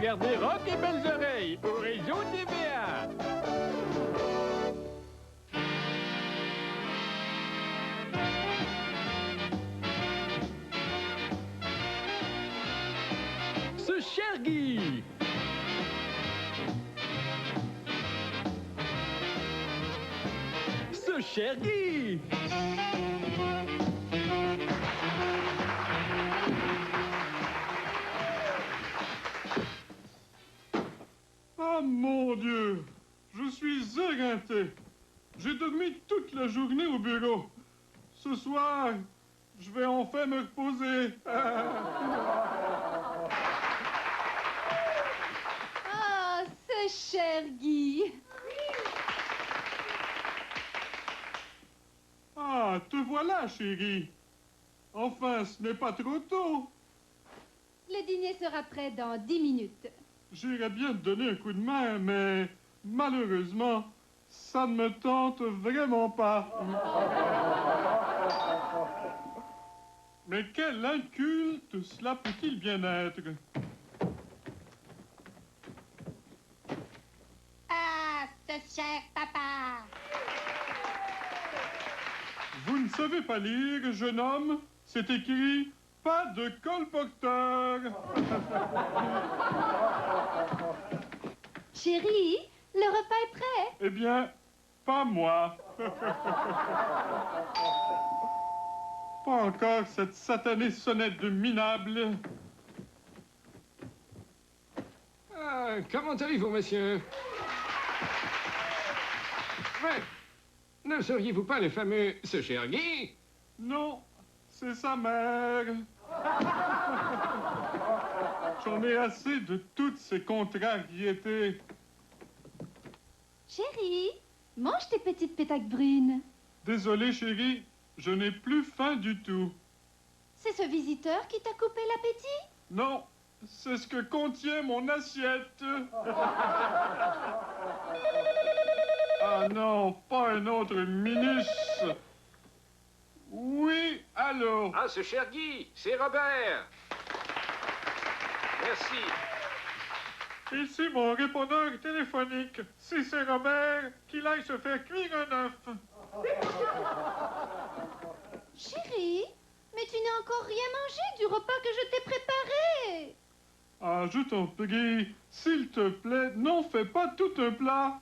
regardez Rock et Belles Oreilles au réseau TVA. Ce cher Guy. Ce cher Guy. Ah mon Dieu, je suis éreinté. J'ai dormi toute la journée au bureau. Ce soir, je vais enfin me reposer. Ah, ce cher Guy. Ah, te voilà, chérie. Enfin, ce n'est pas trop tôt. Le dîner sera prêt dans 10 minutes. J'irais bien te donner un coup de main, mais malheureusement, ça ne me tente vraiment pas. Mais quel inculte cela peut-il bien être? Ah, ce cher papa! Vous ne savez pas lire, jeune homme? C'est écrit « Pas de colporteur ». Chérie, le repas est prêt. Eh bien, pas moi. Pas encore cette satanée sonnette de minable. Comment allez-vous, monsieur? Ouais. Ne seriez-vous pas le fameux ce cher Guy? Non, c'est sa mère. J'en ai assez de toutes ces contrariétés. Chérie, mange tes petites pétacles brunes. Désolé, chérie, je n'ai plus faim du tout. C'est ce visiteur qui t'a coupé l'appétit? Non, c'est ce que contient mon assiette. Ah non, pas un autre ministre. Oui, allô? Ah, ce cher Guy, c'est Robert. Merci. Ici mon répondeur téléphonique. Si c'est Robert, qu'il aille se faire cuire un œuf. Chérie, mais tu n'as encore rien mangé du repas que je t'ai préparé. Ah, je t'en prie, s'il te plaît, n'en fais pas tout un plat.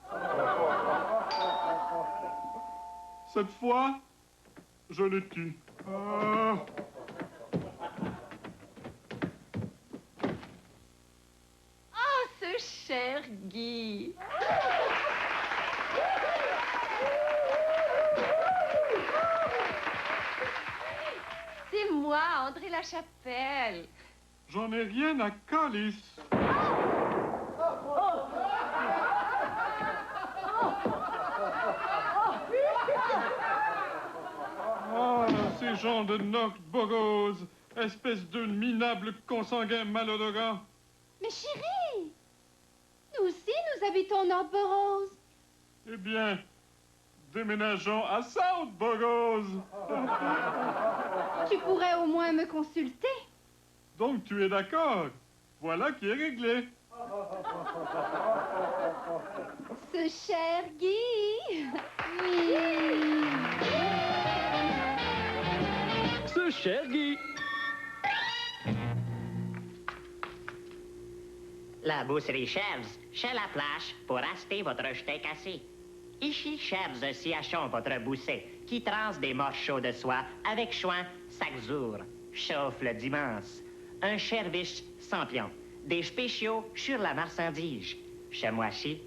Cette fois, je le tue. Ah. Oh, ce cher Guy. C'est moi, André Lachapelle. J'en ai rien à calice. Ah, ces gens de North-Boroughs, espèce de minables consanguins malodorants. Mais chérie, nous aussi, nous habitons North-Boroughs. Eh bien, déménageons à South-Boroughs. Tu pourrais au moins me consulter. Donc tu es d'accord? Voilà qui est réglé. Ce cher Guy. Ce cher Guy. La boucherie Chefs, chez la plage, pour acheter votre steak cassé. Ici, Chefs siachons votre boussée, qui transe des morceaux de soie avec choix chaque jour. Chauffe le dimanche. Un service sans pion. Des spéciaux sur la marchandise. Chez moi, ci,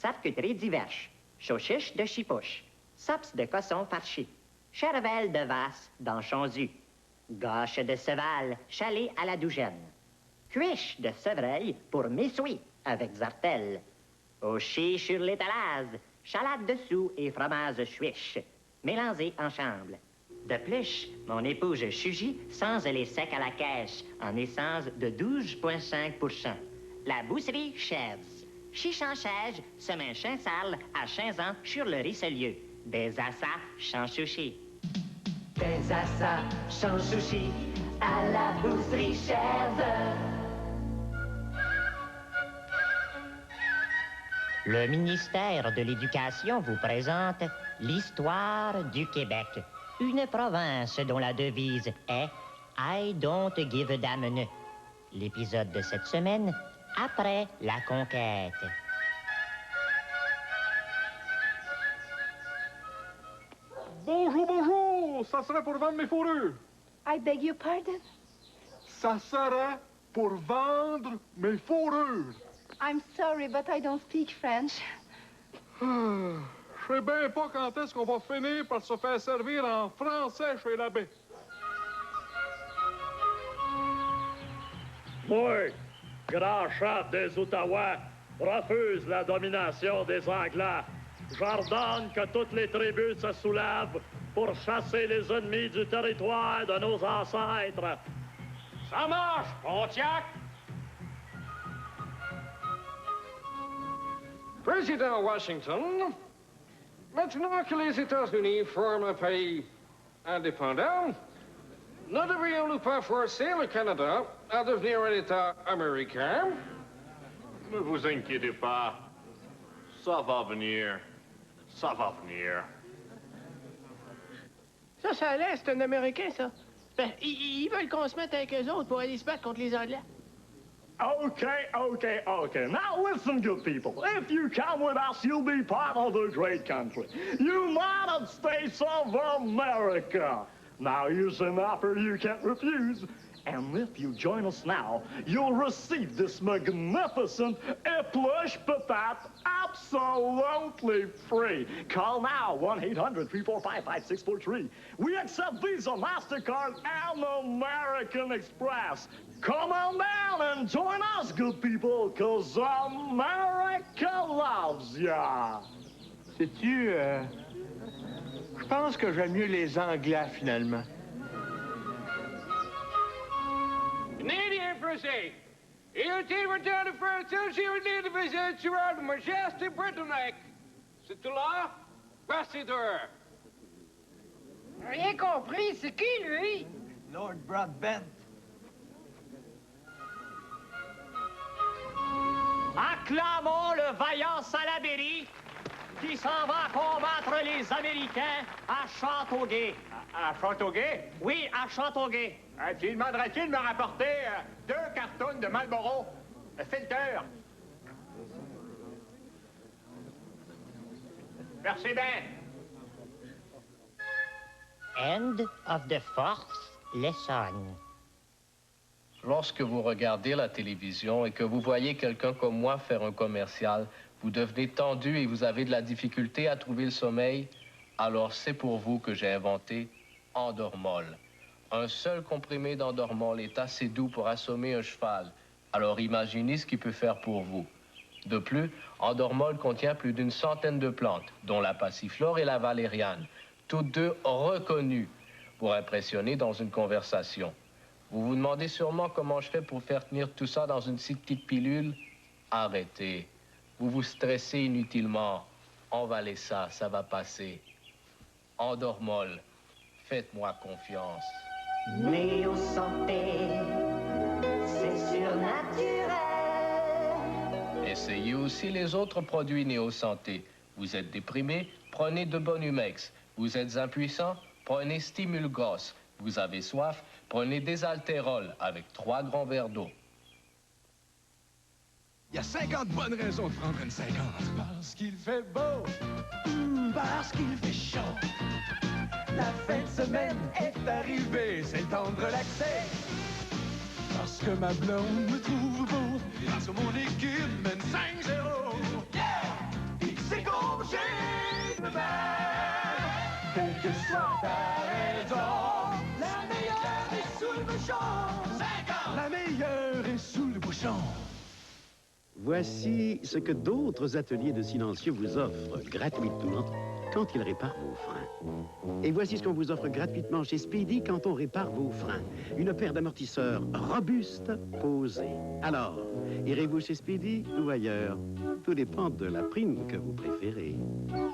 charcuterie diverses. Saucisses de chipouche. Sops de cochon farci. Cervelle de vache dans Chanzu. Gâche de cheval, chalet à la douzaine. Cuisse de sevreuil pour messouis avec zartelle. Aussi sur l'étalage, salade dessous et fromage suisse, mélangés ensemble. De plus, mon épouse Suzy change les secs à la caisse en essence de 12,5 %. La boucherie Chefs. 616 semaine Saint-Salle à 15 ans sur le Richelieu. Des assas sans souci. Des assas sans souci à la boucherie Chefs. Le ministère de l'Éducation vous présente l'histoire du Québec. Une province dont la devise est « I don't give a damn ». L'épisode de cette semaine, après la conquête. Bonjour, bonjour! Ça serait pour vendre mes fourrures. I beg your pardon? Ça serait pour vendre mes fourrures. I'm sorry, but I don't speak French. Je sais bien pas quand est-ce qu'on va finir par se faire servir en français chez l'abbé. Moi, grand chef des Outaouais, refuse la domination des Anglais. J'ordonne que toutes les tribus se soulèvent pour chasser les ennemis du territoire de nos ancêtres. Ça marche, Pontiac! Président Washington, maintenant que les États-Unis forment un pays indépendant, ne devrions-nous pas forcer le Canada à devenir un État américain? Ne vous inquiétez pas. Ça va venir. Ça va venir. Ça a l'air, c'est un Américain, ça. Ben, ils veulent qu'on se mette avec eux autres pour aller se battre contre les Anglais. Okay. Now listen, good people. If you come with us, you'll be part of the great country. United States of America. Now here's an offer you can't refuse. And if you join us now, you'll receive this magnificent plush patate absolutely free. Call now, 1-800-345-5643. We accept Visa, MasterCard, and American Express. Come on down and join us, good people, because America loves ya. Sais-tu, je pense que j'aime mieux les Anglais, finalement. Canadian Crusade. Il return to France, she would need to visit your Majesty Britannic. C'est tout là? Ambassador. Rien compris, c'est qui, lui? Lord Broadbent. Acclamons le vaillant Salaberry qui s'en va combattre les Américains à Châteauguay. À Châteauguay? Oui, à Châteauguay. Tu demanderais-tu de me rapporter 2 cartons de Marlboro? Filter. Merci bien. End of the fourth lesson. Lorsque vous regardez la télévision et que vous voyez quelqu'un comme moi faire un commercial, vous devenez tendu et vous avez de la difficulté à trouver le sommeil, alors c'est pour vous que j'ai inventé Endormol. Un seul comprimé d'Endormol est assez doux pour assommer un cheval. Alors imaginez ce qu'il peut faire pour vous. De plus, Endormol contient plus d'une centaine de plantes, dont la passiflore et la valériane, toutes deux reconnues pour impressionner dans une conversation. Vous vous demandez sûrement comment je fais pour faire tenir tout ça dans une si petite pilule? Arrêtez. Vous vous stressez inutilement. Envalez ça, ça va passer. Endormol, faites-moi confiance. Néo Santé, c'est surnaturel. Essayez aussi les autres produits Néo Santé. Vous êtes déprimé, prenez de Bonumex. Vous êtes impuissant, prenez Stimulgos. Vous avez soif, prenez des Altérols avec 3 grands verres d'eau. Il y a 50 bonnes raisons de prendre une 50. Parce qu'il fait beau. Parce qu'il fait chaud. La fin de semaine est arrivée, c'est le temps de relaxer. Parce que ma blonde me trouve beau. Parce que mon équipe mène 5-0. Yeah! Pis c'est congé de mer. Quelle que soit ta raison, la meilleure est sous le bouchon. 50! La meilleure est sous le bouchon. Voici ce que d'autres ateliers de silencieux vous offrent gratuitement quand ils réparent vos freins. Et voici ce qu'on vous offre gratuitement chez Speedy quand on répare vos freins. Une paire d'amortisseurs robustes, posés. Alors, irez-vous chez Speedy ou ailleurs? Tout dépend de la prime que vous préférez.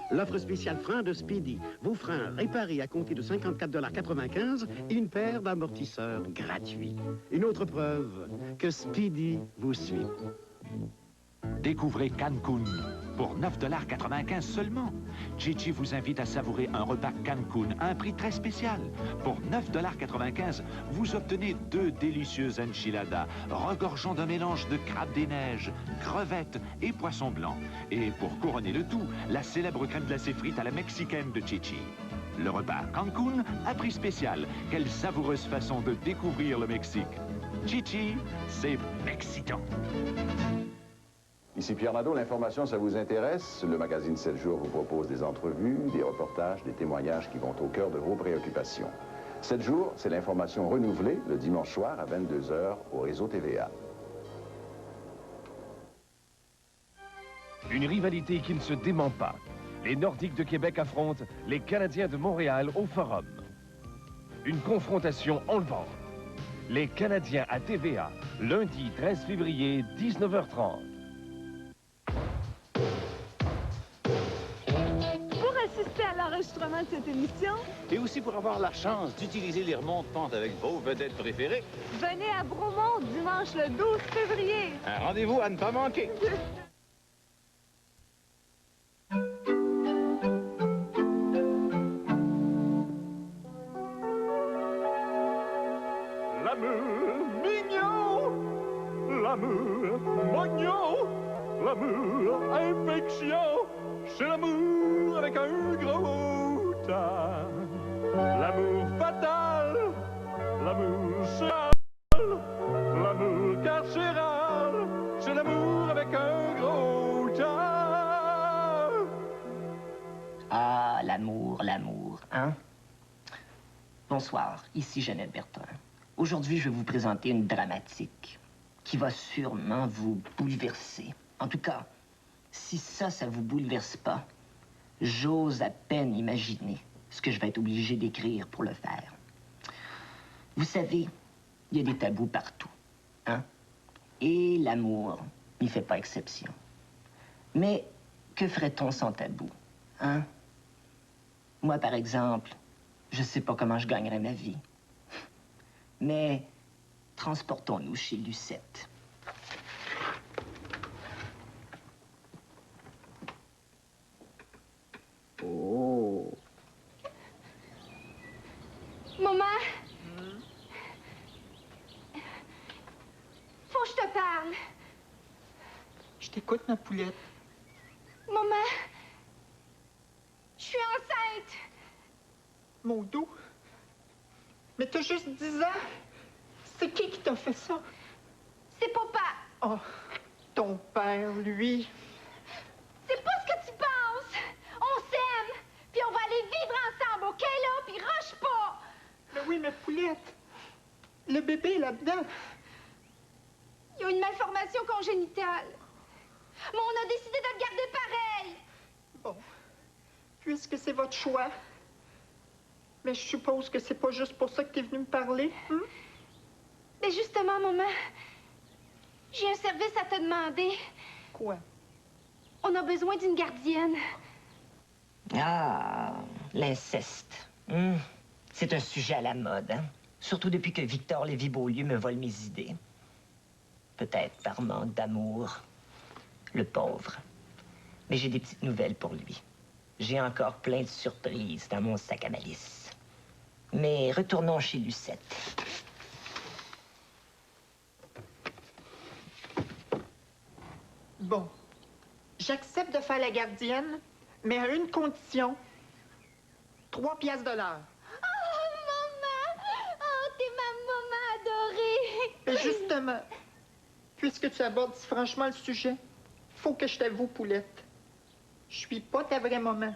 L'offre spéciale frein de Speedy. Vos freins réparés à compter de 54,95 $ et une paire d'amortisseurs gratuits. Une autre preuve que Speedy vous suit. Découvrez Cancun pour 9,95 $ seulement. Chi-Chi vous invite à savourer un repas Cancun à un prix très spécial. Pour 9,95 $, vous obtenez 2 délicieuses enchiladas regorgeant d'un mélange de crabes des neiges, crevettes et poissons blancs. Et pour couronner le tout, la célèbre crème glacée frite à la mexicaine de Chi-Chi. Le repas Cancun à prix spécial. Quelle savoureuse façon de découvrir le Mexique. Chi-Chi, c'est mexicain. Ici Pierre Nadeau, l'information, ça vous intéresse? Le magazine 7 jours vous propose des entrevues, des reportages, des témoignages qui vont au cœur de vos préoccupations. 7 jours, c'est l'information renouvelée le dimanche soir à 22 h au réseau TVA. Une rivalité qui ne se dément pas. Les Nordiques de Québec affrontent les Canadiens de Montréal au Forum. Une confrontation enlevante. Les Canadiens à TVA, lundi 13 février, 19h30. Pour assister à l'enregistrement de cette émission, et aussi pour avoir la chance d'utiliser les remontes-pentes avec vos vedettes préférées, venez à Bromont dimanche le 12 février. Un rendez-vous à ne pas manquer. L'amour mignon, l'amour mognon, l'amour infection, c'est l'amour avec un gros tas. L'amour fatal, l'amour sale, l'amour carcéral, c'est l'amour avec un gros tas. Ah, l'amour, hein? Bonsoir, ici Jeannette Bertrand. Aujourd'hui, je vais vous présenter une dramatique qui va sûrement vous bouleverser. En tout cas, si ça vous bouleverse pas, j'ose à peine imaginer ce que je vais être obligé d'écrire pour le faire. Vous savez, il y a des tabous partout, hein? Et l'amour n'y fait pas exception. Mais que ferait-on sans tabou, hein? Moi, par exemple, je sais pas comment je gagnerais ma vie. Mais transportons-nous chez Lucette. Oh. Maman? Faut que je te parle. Je t'écoute, ma poulette. Maman, je suis enceinte. Mon dos. Mais t'as juste 10 ans. C'est qui t'a fait ça? C'est papa. Oh, ton père, lui. C'est pas ce que tu penses. On s'aime, puis on va aller vivre ensemble, OK, là? Puis rush pas. Mais oui, mais poulette, le bébé est là-dedans. Il y a une malformation congénitale. Mais on a décidé de le garder pareil. Bon, puisque c'est votre choix. Mais je suppose que c'est pas juste pour ça que t'es venu me parler, hein? Mais justement, maman, j'ai un service à te demander. Quoi? On a besoin d'une gardienne. Ah, l'inceste. C'est un sujet à la mode, hein? Surtout depuis que Victor Lévy-Beaulieu me vole mes idées. Peut-être par manque d'amour. Le pauvre. Mais j'ai des petites nouvelles pour lui. J'ai encore plein de surprises dans mon sac à malice. Mais retournons chez Lucette. Bon, j'accepte de faire la gardienne, mais à une condition. 3 piastres de l'heure. Oh, maman! Oh, t'es ma maman adorée! Et justement, puisque tu abordes si franchement le sujet, faut que je t'avoue, poulette. Je suis pas ta vraie maman.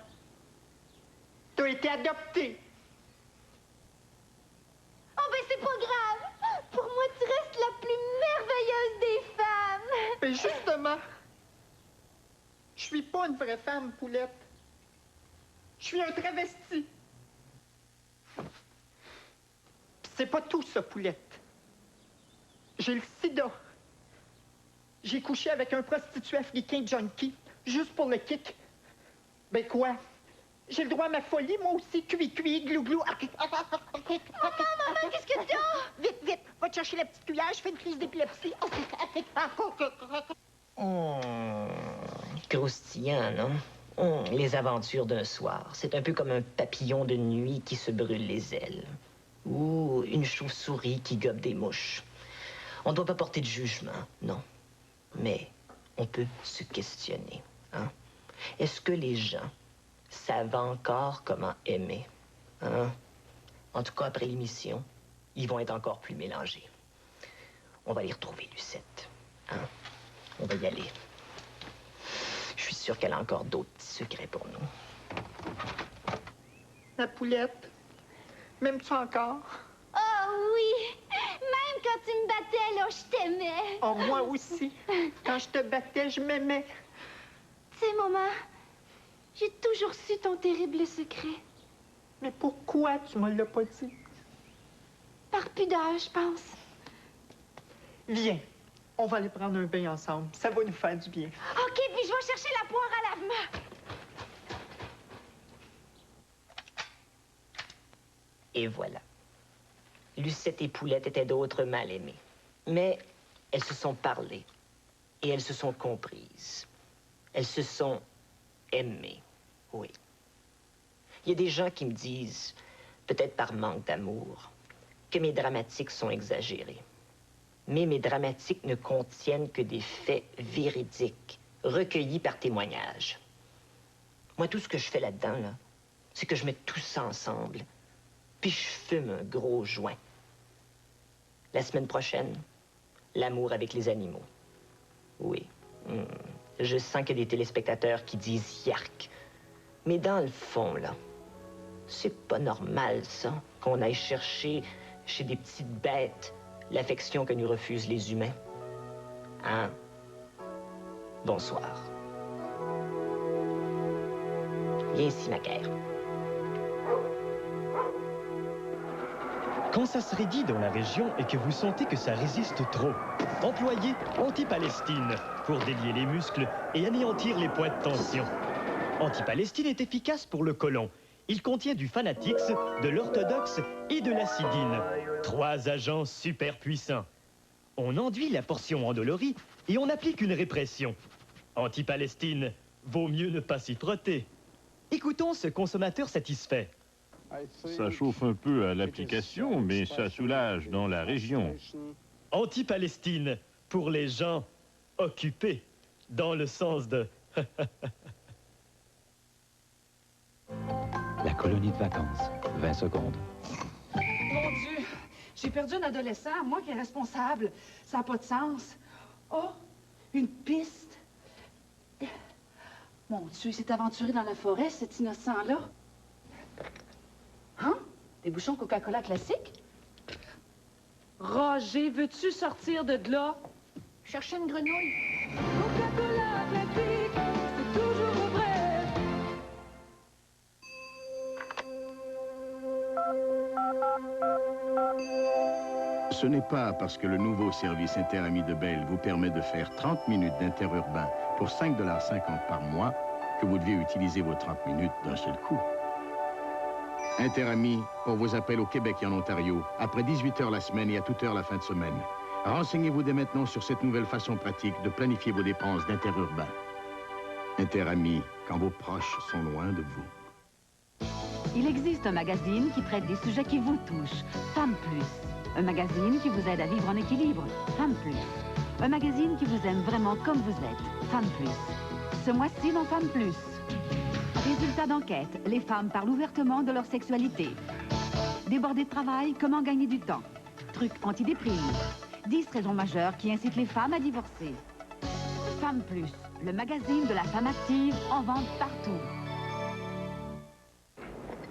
T'as été adoptée. Oh, ben c'est pas grave. Pour moi, tu restes la plus merveilleuse des femmes. Mais justement, je suis pas une vraie femme, poulette. Je suis un travesti. Pis c'est pas tout, ça, poulette. J'ai le sida. J'ai couché avec un prostitué africain junkie, juste pour le kick. Ben quoi? J'ai le droit à ma folie, moi aussi. Cui, glou. Maman, qu'est-ce que t'as? Vite, va te chercher la petite cuillère, je fais une crise d'épilepsie. Croustillant, non? Les aventures d'un soir. C'est un peu comme un papillon de nuit qui se brûle les ailes. Ou une chauve-souris qui gobe des mouches. On ne doit pas porter de jugement, non. Mais on peut se questionner, hein? Est-ce que les gens savent encore comment aimer, hein? En tout cas, après l'émission, ils vont être encore plus mélangés. On va les retrouver, Lucette, hein? On va y aller. Je suis sûr qu'elle a encore d'autres petits secrets pour nous. La poulette, m'aimes-tu encore? Oh oui! Même quand tu me battais, là, je t'aimais. Oh, moi aussi. Quand je te battais, je m'aimais. Tu sais, maman, j'ai toujours su ton terrible secret. Mais pourquoi tu me l'as pas dit? Par pudeur, je pense. Viens, on va aller prendre un bain ensemble. Ça va nous faire du bien. OK, puis je vais chercher la poire à lavement. Et voilà. Lucette et Poulette étaient d'autres mal aimées. Mais elles se sont parlé et elles se sont comprises. Elles se sont aimées, oui. Il y a des gens qui me disent, peut-être par manque d'amour, que mes dramatiques sont exagérés. Mais mes dramatiques ne contiennent que des faits véridiques, recueillis par témoignage. Moi, tout ce que je fais là-dedans, là, c'est que je mets tout ça ensemble, puis je fume un gros joint. La semaine prochaine, l'amour avec les animaux. Oui. Je sens qu'il y a des téléspectateurs qui disent yark. Mais dans le fond, là, c'est pas normal, ça, qu'on aille chercher chez des petites bêtes l'affection que nous refusent les humains. Hein? Bonsoir. Viens ici, Macaire. Quand ça se raidit dans la région et que vous sentez que ça résiste trop, employez Anti-Palestine pour délier les muscles et anéantir les points de tension. Anti-Palestine est efficace pour le côlon. Il contient du Fanatix, de l'orthodoxe et de l'acidine. 3 agents super puissants. On enduit la portion endolorie et on applique une répression. Anti-Palestine, vaut mieux ne pas s'y frotter. Écoutons ce consommateur satisfait. Ça chauffe un peu à l'application, mais ça soulage dans la région. Anti-Palestine, pour les gens occupés, dans le sens de... La colonie de vacances, 20 secondes. Mon Dieu, j'ai perdu un adolescent, moi qui est responsable. Ça n'a pas de sens. Oh, une piste. Mon Dieu, il s'est aventuré dans la forêt, cet innocent-là. Hein? Des bouchons Coca-Cola classiques? Roger, veux-tu sortir de là? Chercher une grenouille. Coca-Cola classique, c'est toujours vrai. Ce n'est pas parce que le nouveau service Interami de Bell vous permet de faire 30 minutes d'interurbain pour 5,50 $ par mois que vous devez utiliser vos 30 minutes d'un seul coup. Interami pour vos appels au Québec et en Ontario, après 18 h la semaine et à toute heure la fin de semaine. Renseignez-vous dès maintenant sur cette nouvelle façon pratique de planifier vos dépenses d'interurbain. Interami, quand vos proches sont loin de vous. Il existe un magazine qui traite des sujets qui vous touchent. Femme Plus. Un magazine qui vous aide à vivre en équilibre. Femme Plus. Un magazine qui vous aime vraiment comme vous êtes. Femme Plus. Ce mois-ci dans Femme Plus. Résultats d'enquête. Les femmes parlent ouvertement de leur sexualité. Débordées de travail, comment gagner du temps. Trucs antidéprime. 10 raisons majeures qui incitent les femmes à divorcer. Femme Plus. Le magazine de la femme active en vente partout.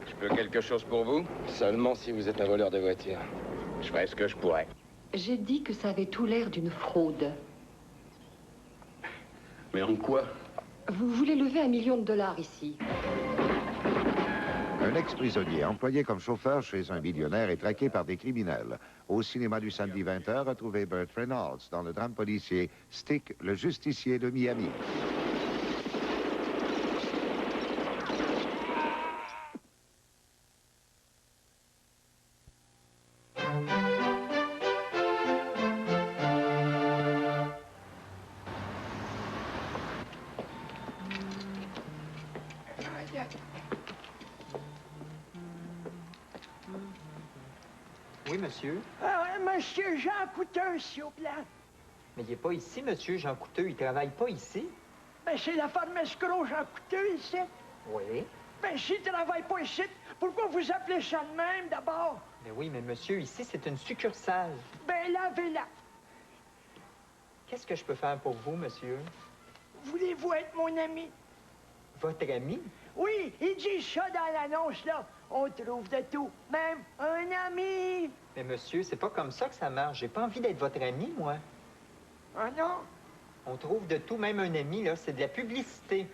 Je peux quelque chose pour vous? Seulement si vous êtes un voleur de voiture. Je ferai ce que je pourrais. J'ai dit que ça avait tout l'air d'une fraude. Mais en quoi? Vous voulez lever $1 million ici. Un ex-prisonnier employé comme chauffeur chez un millionnaire est traqué par des criminels. Au cinéma du samedi 20h, retrouvez Burt Reynolds dans le drame policier Stick, le justicier de Miami. Oui, monsieur. Monsieur Jean Couteux, s'il vous plaît. Mais il n'est pas ici, monsieur Jean Couteux. Il travaille pas ici. Ben, c'est la ferme escroc Jean Couteux, ici. Oui. Ben, s'il ne travaille pas ici, pourquoi vous appelez ça de même, d'abord? Mais oui, mais monsieur, ici, c'est une succursale. Ben, lavez-la. Qu'est-ce que je peux faire pour vous, monsieur? Voulez-vous être mon ami? Votre ami? Oui, il dit ça dans l'annonce, là. On trouve de tout, même un ami. Mais monsieur, c'est pas comme ça que ça marche. J'ai pas envie d'être votre ami, moi. Ah non? On trouve de tout, même un ami, là. C'est de la publicité.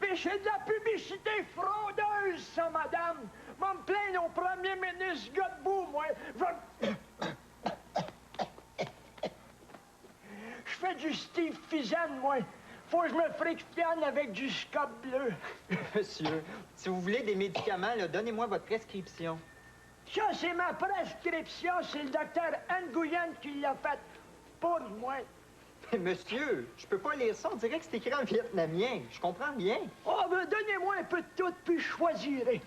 Mais c'est de la publicité fraudeuse, ça, madame. M'en me plaindre au premier ministre Godbout, moi. Je fais du Steve Fizan, moi. Faut que je me frictionne avec du Scott bleu. Monsieur, si vous voulez des médicaments, là, donnez-moi votre prescription. Ça, c'est ma prescription. C'est le docteur Nguyen qui l'a faite pour moi. Mais monsieur, je peux pas lire ça. On dirait que c'est écrit en vietnamien. Je comprends bien. Oh, ben donnez-moi un peu de tout, puis je choisirai.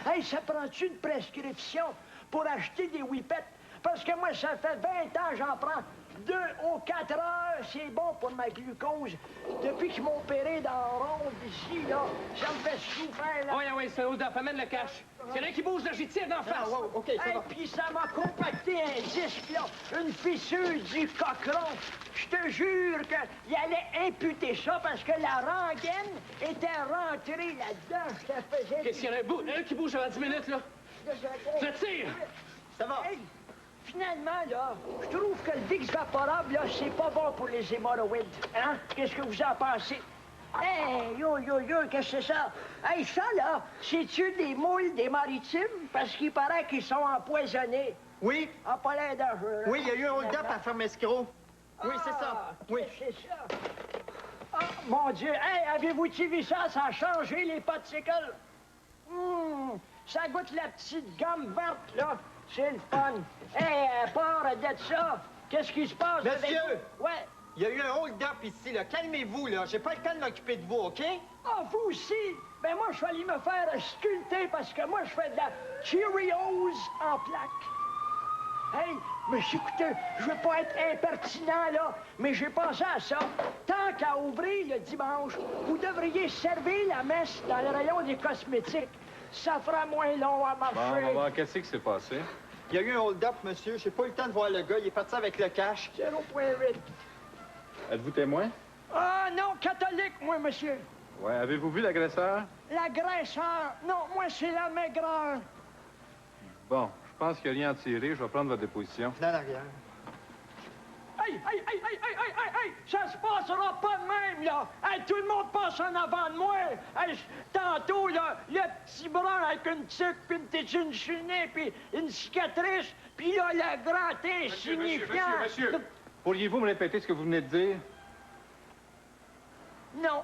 Hey, ça prend-tu une prescription pour acheter des whippets? Parce que moi, ça fait 20 ans j'en prends 2 aux 4 heures. C'est bon pour ma glucose. Depuis qu'ils m'ont opéré dans la ronde ici, là, ça me fait souffrir, là. Oui, c'est Odaf, amène le cash. S'il y en a un qui bouge, là, j'y tire d'en face. OK, Hey, puis ça m'a compacté un disque, là, une fissure du cochon. Je te jure qu'il allait imputer ça parce que la rengaine était rentrée là-dedans. Je te faisais... Qu'est-ce qu'il y en a un qui bouge avant 10 minutes, là? Je tire! Ça va. Hey, finalement, là, je trouve que le Vicks vaporable, là, c'est pas bon pour les hémorroïdes. Hein? Qu'est-ce que vous en pensez? Hey, yo, qu'est-ce que c'est ça? Hey, ça, là, c'est-tu des moules des maritimes? Parce qu'il paraît qu'ils sont empoisonnés. Oui. Ah, pas l'air dangereux. Oui, il y a eu un hold-up à ferme escroc. Oui, c'est ça. Oui. C'est ça. Ah, mon Dieu. Hey, avez-vous-tu vu ça? Ça a changé les popsicles. Ça goûte la petite gomme verte, là. C'est le fun. Hey, part de ça. Qu'est-ce qui se passe? Monsieur! Ouais. Il y a eu un hold-up ici, là. Calmez-vous, là. J'ai pas le temps de m'occuper de vous, OK? Ah, vous aussi? Ben moi, je suis allé me faire sculpter parce que moi, je fais de la Cheerios en plaque. Hey, monsieur Couteux, je veux pas être impertinent, là, mais j'ai pensé à ça. Tant qu'à ouvrir le dimanche, vous devriez servir la messe dans le rayon des cosmétiques. Ça fera moins long à marcher. Bon, on va voir, qu'est-ce qui s'est passé? Il y a eu un hold-up, monsieur. J'ai pas eu le temps de voir le gars. Il est parti avec le cash. 0.8. Êtes-vous témoin? Ah non, catholique, moi, monsieur. Ouais, avez-vous vu l'agresseur? L'agresseur. Non, moi, c'est la maigreur. Bon, je pense qu'il n'y a rien à tirer. Je vais prendre votre déposition. Dans l'arrière. Hey! Ça se passera pas de même, là! Hey, tout le monde passe en avant de moi! Hey, tantôt, là, le petit brun avec une tuque, puis une tétine sur le nez, puis une cicatrice, puis là, le grand insignifiant... Monsieur! Pourriez-vous me répéter ce que vous venez de dire? Non.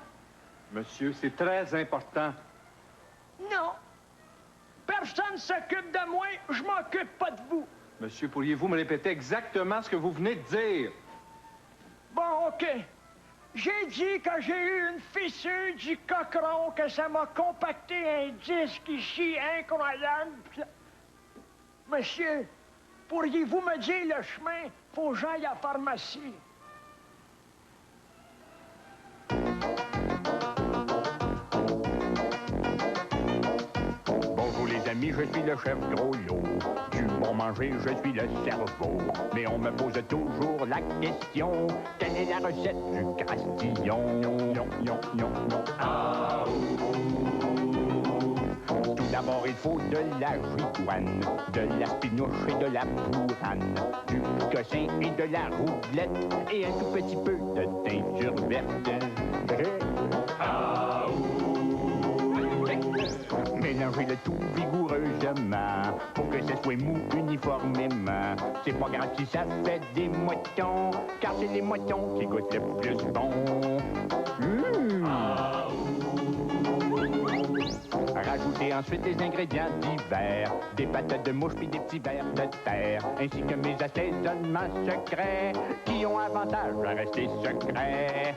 Monsieur, c'est très important. Non. Personne s'occupe de moi, je m'occupe pas de vous. Monsieur, pourriez-vous me répéter exactement ce que vous venez de dire? Bon, OK. J'ai dit que j'ai eu une fissure du cochon, que ça m'a compacté un disque ici incroyable. Monsieur, pourriez-vous me dire le chemin? Faut que j'aille à la pharmacie. Bonjour les amis, je suis le chef Drôlot. Du bon manger, je suis le cerveau. Mais on me pose toujours la question, quelle est la recette du crastillon? Ah, tout d'abord, il faut de la gigoine, de la spinouche et de la bourrane, du cossin et de la roublette, et un tout petit peu de teinture verte. Mélangez le tout vigoureusement pour que ça soit mou uniformément. C'est pas grave si ça fait des moutons, car c'est les moutons qui goûtent le plus bon. Rajoutez ensuite les ingrédients divers, des patates de mouche puis des petits vers de terre, ainsi que mes assaisonnements secrets qui ont avantage à rester secrets.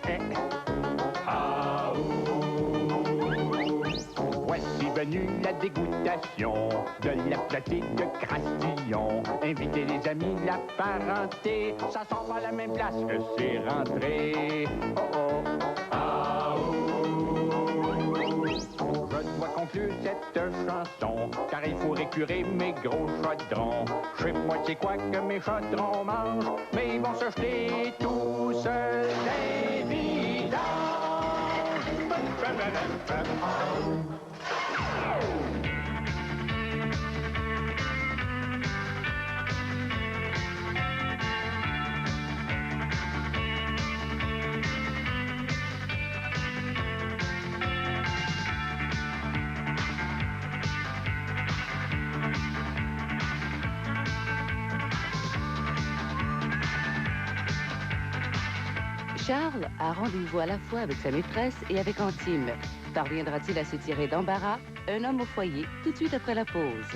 Voici connu la dégoûtation de la platine de Crastillon. Inviter les amis, la parenté, ça sent pas la même place que c'est rentré. Oh oh. Ah, oh. Je dois conclure cette chanson, car il faut récurer mes gros chaudrons. Je sais pas c'est quoi que mes chaudrons mangent, mais ils vont se jeter tous des vidanges. Charles a rendez-vous à la fois avec sa maîtresse et avec Antime. Parviendra-t-il à se tirer d'embarras? Un homme au foyer, tout de suite après la pause.